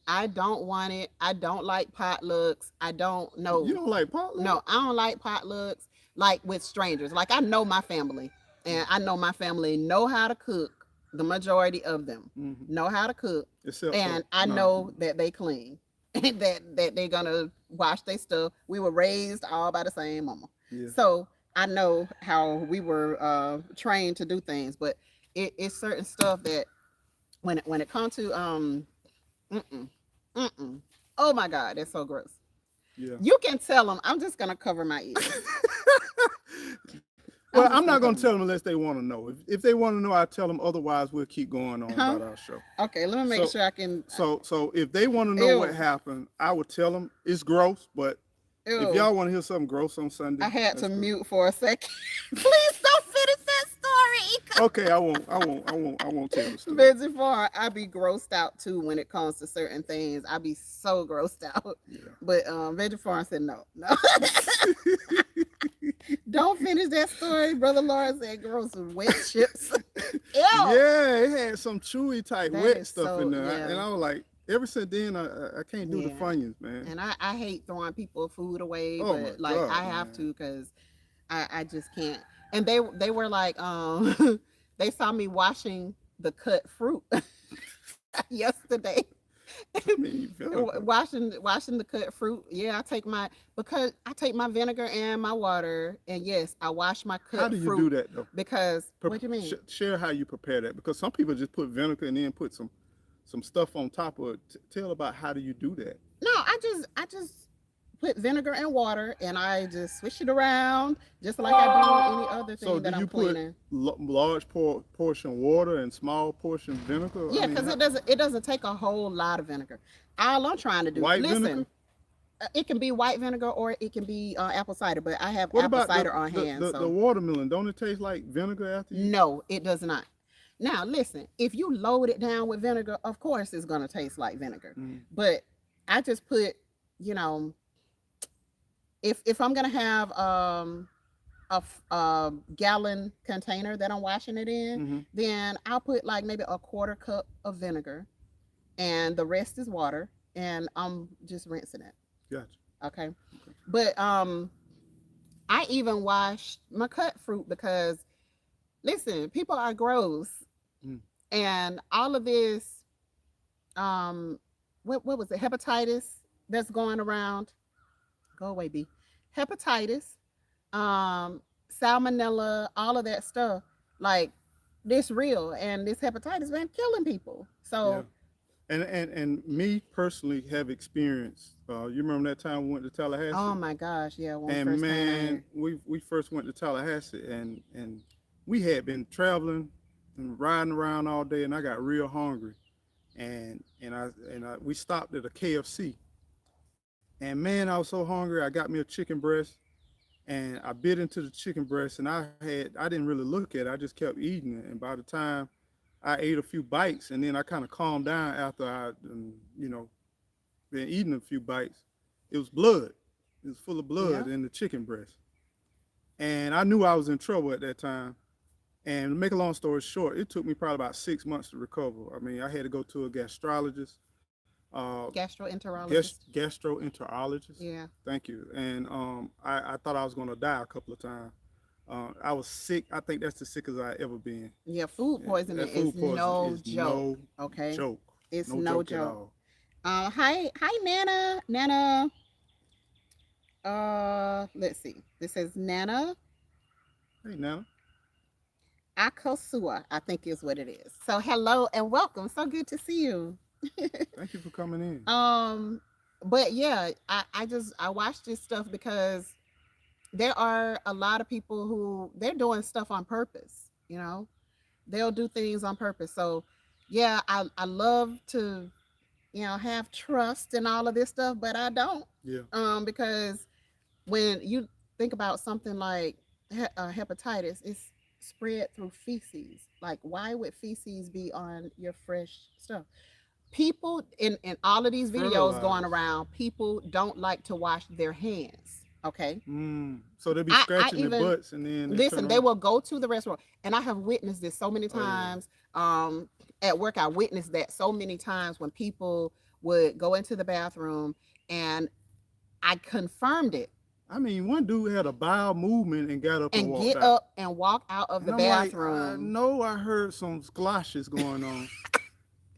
I don't want it. I don't like potlucks. I don't know. You don't like potluck? No, I don't like potlucks like with strangers. Like, I know my family, and I know my family know how to cook. The majority of them know how to cook, Except and for, I no. know that they clean and that they're gonna wash their stuff. We were raised all by the same mama, Yeah. so I know how we were trained to do things. But it's certain stuff that when it comes to mm-mm, mm-mm. Oh my God, that's so gross. Yeah. You can tell them. I'm just gonna cover my ears. Well, I'm not gonna tell them unless they want to know. If they want to know, I tell them. Otherwise, we'll keep going on about our show. Okay, let me make sure I can. So if they want to know Ew. what happened, I would tell them it's gross. But Ew. if y'all want to hear something gross on Sunday, I had to that's good. mute for a second. Please don't finish that story. Okay, I won't tell the story. Veggie farm, I be grossed out too when it comes to certain things. I be so grossed out. Yeah. But Veggie farm said no. Don't finish that story. Brother Laura said gross with wet chips. Ew. Yeah, it had some chewy type That wet is stuff so- in there, yeah. and I was like, ever since then, I can't do the Yeah. Funyuns, man. And I hate throwing people food away, Oh but my like God, I have man. to because I just can't. And they were like they saw me washing the cut fruit yesterday. I mean, washing the cut fruit. Yeah, because I take my vinegar and my water, and yes, I wash my cut fruit. how do you do that though? Because what do you mean? Share how you prepare that, because some people just put vinegar and then put some stuff on top of it. Tell about how do you do that? No, I just put vinegar and water, and I just swish it around just like I do any other thing So that do I'm you put cleaning. large portion water and small portion vinegar? Yeah, because it doesn't take a whole lot of vinegar. All I'm trying to do, White listen, vinegar? It can be white vinegar or it can be apple cider, but I have What apple about cider on hand. the So watermelon? Don't it taste like vinegar after you? no, it does not. Now, listen, if you load it down with vinegar, of course it's going to taste like vinegar. But I just put, you know, if I'm going to have a gallon container that I'm washing it in, then I'll put like maybe a quarter cup of vinegar and the rest is water, and I'm just rinsing it. Gotcha. Okay. But I even wash my cut fruit because listen, people are gross. And all of this what was it? Hepatitis that's going around. Go away, B. Hepatitis, salmonella, all of that stuff. Like, this real, and this hepatitis been killing people. So yeah. And me personally have experienced. You remember that time we went to Tallahassee? oh my gosh, yeah. And man, we first went to Tallahassee, and we had been traveling and riding around all day, and I got real hungry, and we stopped at a KFC, and man, I was so hungry. I got me a chicken breast, and I bit into the chicken breast, and I didn't really look at it. I just kept eating it, and by the time I ate a few bites, and then I kind of calmed down after I been eating a few bites. It was blood. It was full of blood in the chicken breast. And I knew I was in trouble at that time. And to make a long story short, it took me probably about 6 months to recover. I mean, I had to go to a gastrologist, Gastroenterologist. gastroenterologist. Yeah. Thank you. And I thought I was going to die a couple of times. I was sick. I think that's the sickest I ever been. Yeah, food Yeah, poisoning that is food poisoning no is joke. no Okay. joke. It's No no joke at joke. all. Hi Nana. Nana. Let's see. This is Nana Hey, now, Akosua, I think is what it is. So hello and welcome. So good to see you. thank you for coming in. um, but yeah, I watch this stuff because there are a lot of people who they're doing stuff on purpose, you know. They'll do things on purpose. So yeah, I love to, have trust and all of this stuff, but I don't. Yeah. Because when you think about something like hepatitis, it's spread through feces. Like, why would feces be on your fresh stuff? People in all of these videos going Fertilizers. around, people don't like to wash their hands. Okay. So they be I scratching their even butts and then they turn listen, they around. will go to the restaurant, and I have witnessed this so many Oh yeah. times. At work, I witnessed that so many times when people would go into the bathroom, and I confirmed it I mean, one dude had a bowel movement and got up and and walked get out. up and walk out of And the I'm like, I bathroom. know I heard some splashes going on.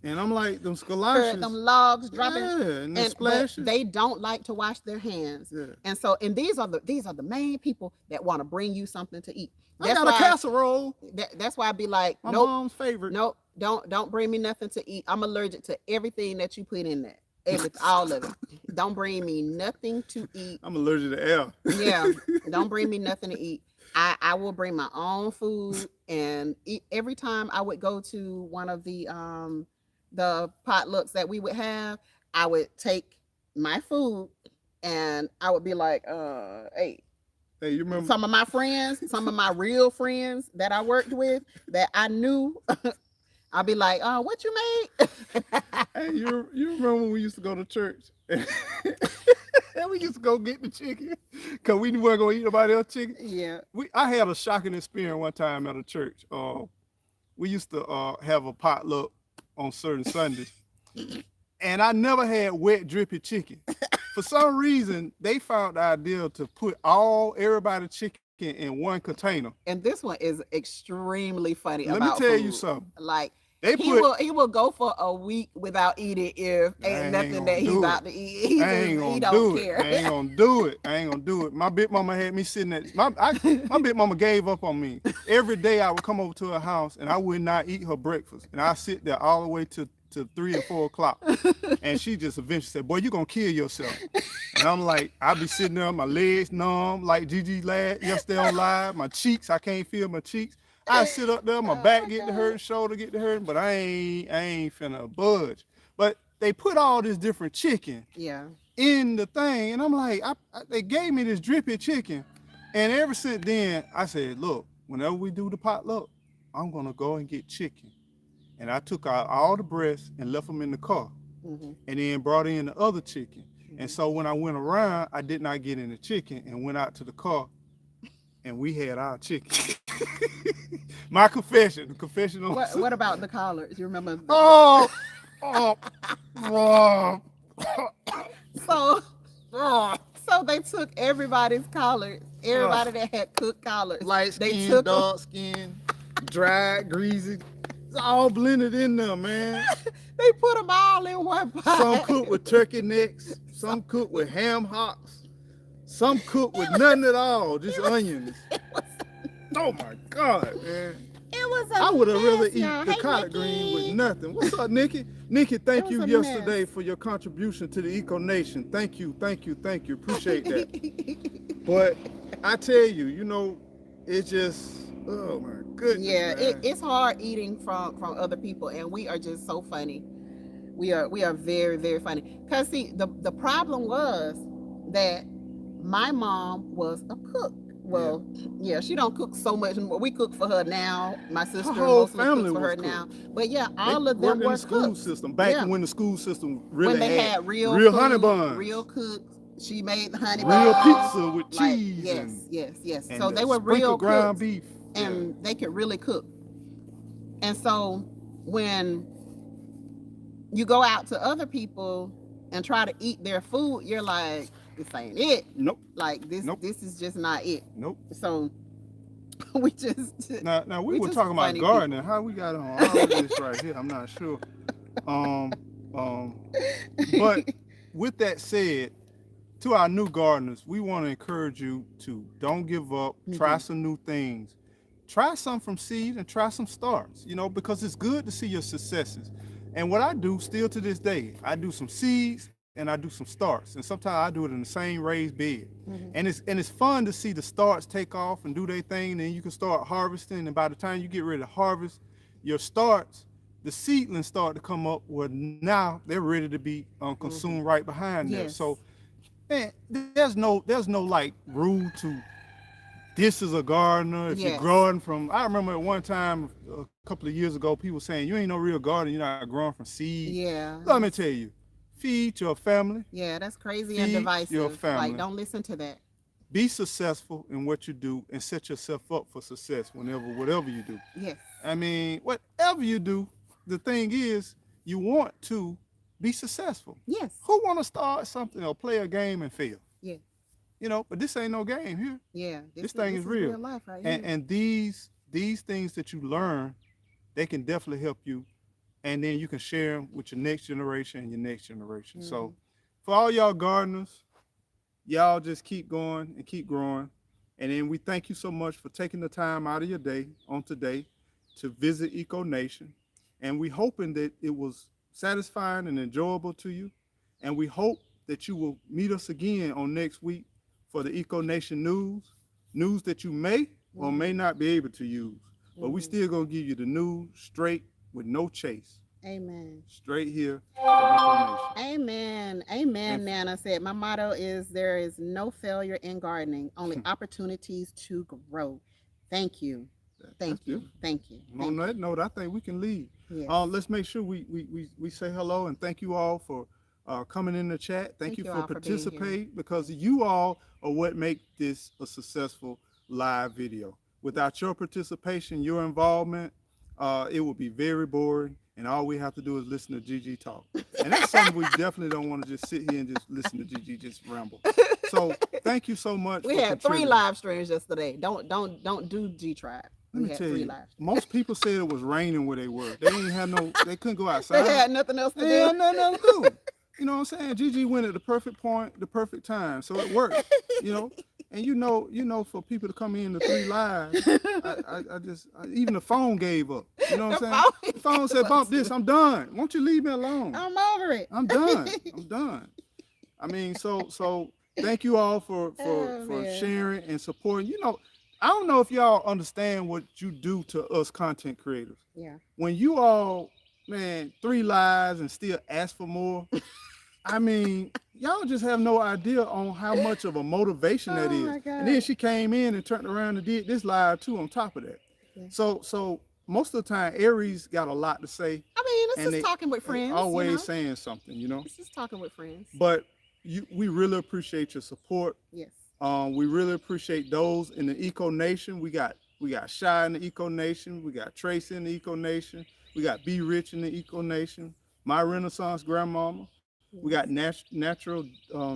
And I'm like, them Heard them splashes, logs dropping, yeah, and the but splashes. they don't like to wash their hands. Yeah. And these are the main people that want to bring you something to eat. I That's got a why casserole. that's why I be like, My nope, mom's favorite. nope, don't bring me nothing to eat. I'm allergic to everything that you put in there. All of it. Don't bring me nothing to eat. I'm allergic to air. Yeah, don't bring me nothing to eat. I will bring my own food and eat. Every time I would go to one of the potlucks that we would have, I would take my food and I would be like, hey, Hey, you remember? some of my friends, some of my real friends that I worked with that I knew, I'll be like, what you made? Hey, you remember when we used to go to church? And we used to go get the chicken because we weren't gonna eat nobody else's chicken. Yeah. I had a shocking experience one time at a church. We used to have a potluck on certain Sundays, and I never had wet drippy chicken. For some reason, they found the idea to put everybody's chicken in one container. And this one is extremely funny. Let me about tell food. you something. Like, They he will go for a week without eating if ain't nothing that he's about to eat. He don't care. I ain't gonna do it. I ain't gonna do it. My big mama had me sitting at my big mama gave up on me. Every day I would come over to her house and I would not eat her breakfast. And I sit there all the way to 3 or 4 o'clock. And she just eventually said, boy, you gonna kill yourself. And I'm like, I be sitting there, my legs numb, like Gigi lad yesterday on live, my cheeks, I can't feel my cheeks. I sit up there, my back get to hurt, shoulder get to hurt, but I ain't finna budge. But they put all this different chicken in the thing, and I'm like, they gave me this drippy chicken. And ever since then, I said, look, whenever we do the potluck, I'm gonna go and get chicken. And I took out all the breasts and left them in the car, and then brought in the other chicken. And so when I went around, I did not get in the chicken and went out to the car, and we had our chicken. My confession. What about the collards? You remember? Oh. So they took everybody's collards. Everybody that had cooked collards. Light skin, dark skin, dry, greasy. It's all blended in there, man. They put them all in one pot. Some cooked with turkey necks. Some cooked with ham hocks. Some cooked with nothing at all, just onions. Oh my God, man. It was I would have rather eat y'all. the Hey, collard Nikki. green with nothing. What's up, Nikki? Nikki, thank you was a yesterday mess. for your contribution to the Eco Nation. Thank you. Appreciate that. But I tell you, it's just, oh my goodness. Yeah, man. it's hard eating from other people, and we are just so funny. We are very, very funny. Cause see, the problem was that my mom was a cook. Well, yeah, she don't cook so much. We cook for her now. My sister whole mostly family cooks for was her cook. now. But yeah, They all of them worked in were the school cooks. system back Yeah. when the school system really When they had real honey food, buns. real cooks. She made the honey real buns. pizza with Like, cheese yes, yes, yes. So and they were real sprinkled ground cooks, beef. Yeah. and they could really cook. And so when you go out to other people and try to eat their food, you're like, this ain't it. Nope. Like Nope. this is just not it. Nope. So we just Now we were just talking about funny gardening. How we got on all of this right here? I'm not sure. Um, but people. with that said, to our new gardeners, we want to encourage you to don't give up. Try some new things. Try some from seed and try some starts. You know, because it's good to see your successes. And what I do still to this day, I do some seeds and I do some starts, and sometimes I do it in the same raised bed. And it's fun to see the starts take off and do their thing, and then you can start harvesting. And by the time you get ready to harvest your starts, the seedlings start to come up where now they're ready to be consumed right behind there. Yes. So, man, there's no like rule to this is a gardener. If you're Yes. growing from, I remember at one time a couple of years ago, people saying you ain't no real gardener. You're not growing from seed. Yeah. Let me tell you, feed your family. Yeah, that's crazy and Feed divisive. your family. Like, don't listen to that. Be successful in what you do and set yourself up for success whatever you do. Yes. I mean, whatever you do, the thing is you want to be successful. Yes. Who want to start something or play a game and fail? Yeah. You know, but this ain't no game here. Yeah. This thing is real. Life right here. And these things that you learn, they can definitely help you, and then you can share them with your next generation and your next generation. So for all y'all gardeners, y'all just keep going and keep growing. And then we thank you so much for taking the time out of your day on today to visit Eco Nation. And we hoping that it was satisfying and enjoyable to you. And we hope that you will meet us again on next week for the Eco Nation news that you may or may not be able to use. But we still gonna give you the news straight with no chase. Amen. Straight here from Eco Nation. Amen. Amen. Nana said, my motto is there is no failure in gardening, only opportunities to grow. Thank you. Thank you. Thank you. On that note, I think we can leave. Yes. Let's make sure we say hello and thank you all for coming in the chat. Thank you for all for being here. participating, because you all are what make this a successful live video. Without your participation, your involvement, it would be very boring, and all we have to do is listen to Gigi talk. And that's something we definitely don't want to just sit here and just listen to Gigi just ramble. So thank you so much. We had 3 live streams yesterday. Don't do G Tribe. Let me tell you, most people said it was raining where they were. They didn't have they couldn't go outside. They had nothing else to do. They had nothing else to do. You know what I'm saying? Gigi went at the perfect point, the perfect time. So it worked, you know. And you know, for people to come in the 3 lives, even the phone gave up. You know what I'm saying? The phone said, bump this, I'm done. Won't you leave me alone? I'm over it. I'm done. I'm done. I mean, so thank you all for sharing and supporting. You know, I don't know if y'all understand what you do to us content creators. Yeah. When you all, man, 3 lives and still ask for more, I mean, y'all just have no idea on how much of a motivation that is. My God. And then she came in and turned around and did this live too on top of that. Yeah. So most of the time, Aries got a lot to say. I mean, it's just talking with friends. Always saying something, you know. It's just talking with friends. But we really appreciate your support. Yes. We really appreciate those in the Eco Nation. We got Shy in the Eco Nation. We got Tracy in the Eco Nation. We got Be Rich in the Eco Nation. My Renaissance Grandmama. Yes. We got Natural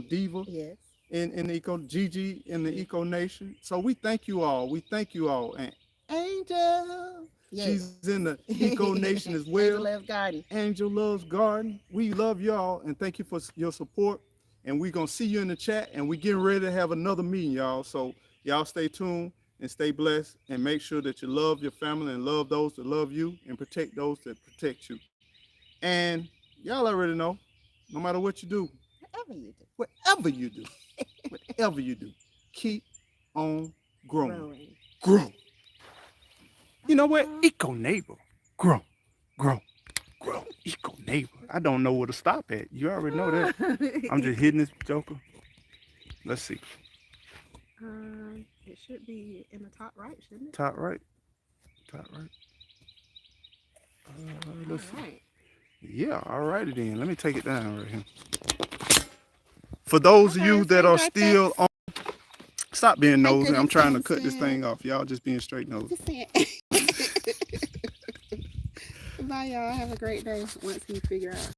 Diva. Yes. In the Eco Gigi in the Eco Nation. So we thank you all. We thank you all. And Angel. Yes. She's in the Eco Nation as well. Angel Loves Garden. Angel Loves Garden. We love y'all and thank you for your support. And we're going to see you in the chat, and we're getting ready to have another meeting, y'all. So y'all stay tuned and stay blessed, and make sure that you love your family and love those that love you and protect those that protect you. And y'all already know, no matter what you do, whatever you do, keep on growing. Grow. You know what? Eco neighbor. Grow. Eco neighbor. I don't know where to stop at. You already know that. I'm just hitting this joker. Let's see. It should be in the top right, shouldn't it? Top right. Let's see. Yeah, all righty then. Let me take it down right here. for those of Okay, you that say are birthday. still on, stop being Hey, nosy. I'm goodness, trying to cut this Thompson. thing off. Y'all just being straight nosy. Just saying. Bye, y'all. Have a great day once he figure out.